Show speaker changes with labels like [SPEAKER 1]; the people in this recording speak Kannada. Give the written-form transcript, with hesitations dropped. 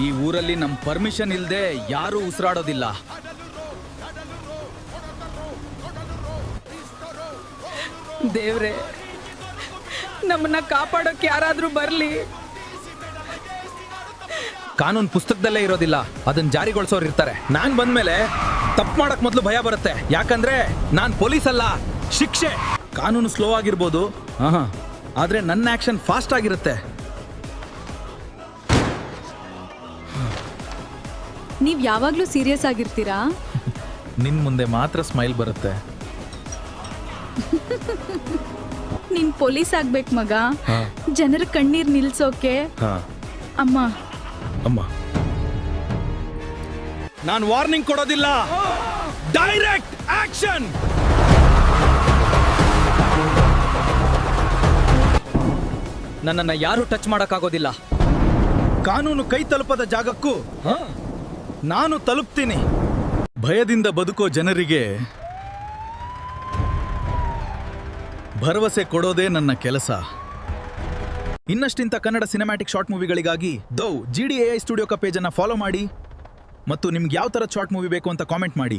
[SPEAKER 1] ಈ ಊರಲ್ಲಿ ನಮ್ ಪರ್ಮಿಷನ್ ಇಲ್ದೆ ಯಾರೂ ಉಸಿರಾಡೋದಿಲ್ಲ.
[SPEAKER 2] ದೇವ್ರೆ, ನಮ್ಮನ್ನ ಕಾಪಾಡೋಕೆ ಯಾರಾದ್ರೂ ಬರ್ಲಿ.
[SPEAKER 1] ಕಾನೂನು ಪುಸ್ತಕದಲ್ಲೇ ಇರೋದಿಲ್ಲ, ಅದನ್ನ ಜಾರಿಗೊಳಿಸೋರು ಇರ್ತಾರೆ. ನಾನ್ ಬಂದ್ಮೇಲೆ ತಪ್ಪು ಮಾಡಕ್ ಮೊದಲು ಭಯ ಬರುತ್ತೆ. ಯಾಕಂದ್ರೆ ನಾನ್ ಪೊಲೀಸ್ ಅಲ್ಲ, ಶಿಕ್ಷೆ. ಕಾನೂನು ಸ್ಲೋ ಆಗಿರ್ಬೋದು, ಆದ್ರೆ ನನ್ನ ಆಕ್ಷನ್ ಫಾಸ್ಟ್ ಆಗಿರುತ್ತೆ.
[SPEAKER 2] ನೀವ್ ಯಾವಾಗ್ಲೂ ಸೀರಿಯಸ್ ಆಗಿರ್ತೀರಾ?
[SPEAKER 1] ನಿನ್ ಮುಂದೆ ಮಾತ್ರ ಸ್ಮೈಲ್ ಬರುತ್ತೆ.
[SPEAKER 2] ನೀನ್ ಪೊಲೀಸ್ ಆಗ್ಬೇಕು ಮಗ, ಜನರ ಕಣ್ಣೀರ್ ನಿಲ್ಸೋಕೆ. ಅಮ್ಮ
[SPEAKER 1] ಅಮ್ಮ, ನಾನು ವಾರ್ನಿಂಗ್ ಕೊಡೋದಿಲ್ಲ, ಡೈರೆಕ್ಟ್ ಆಕ್ಷನ್. ನನ್ನನ್ನ ಯಾರು ಟಚ್ ಮಾಡಕ್ಕಾಗೋದಿಲ್ಲ. ಕಾನೂನು ಕೈ ತಲುಪದ ಜಾಗಕ್ಕೂ ನಾನು ತಲುಪ್ತೀನಿ. ಭಯದಿಂದ ಬದುಕೋ ಜನರಿಗೆ ಭರವಸೆ ಕೊಡೋದೇ ನನ್ನ ಕೆಲಸ. ಇನ್ನಷ್ಟಿಂತ ಕನ್ನಡ ಸಿನಿಮ್ಯಾಟಿಕ್ ಶಾರ್ಟ್ ಮೂವಿಗಳಿಗಾಗಿ GDAI ಸ್ಟುಡಿಯೋ ಪೇಜ್ ಅನ್ನ ಫಾಲೋ ಮಾಡಿ ಮತ್ತು ನಿಮ್ಗೆ ಯಾವ ಥರದ ಶಾರ್ಟ್ ಮೂವಿ ಬೇಕು ಅಂತ ಕಾಮೆಂಟ್ ಮಾಡಿ.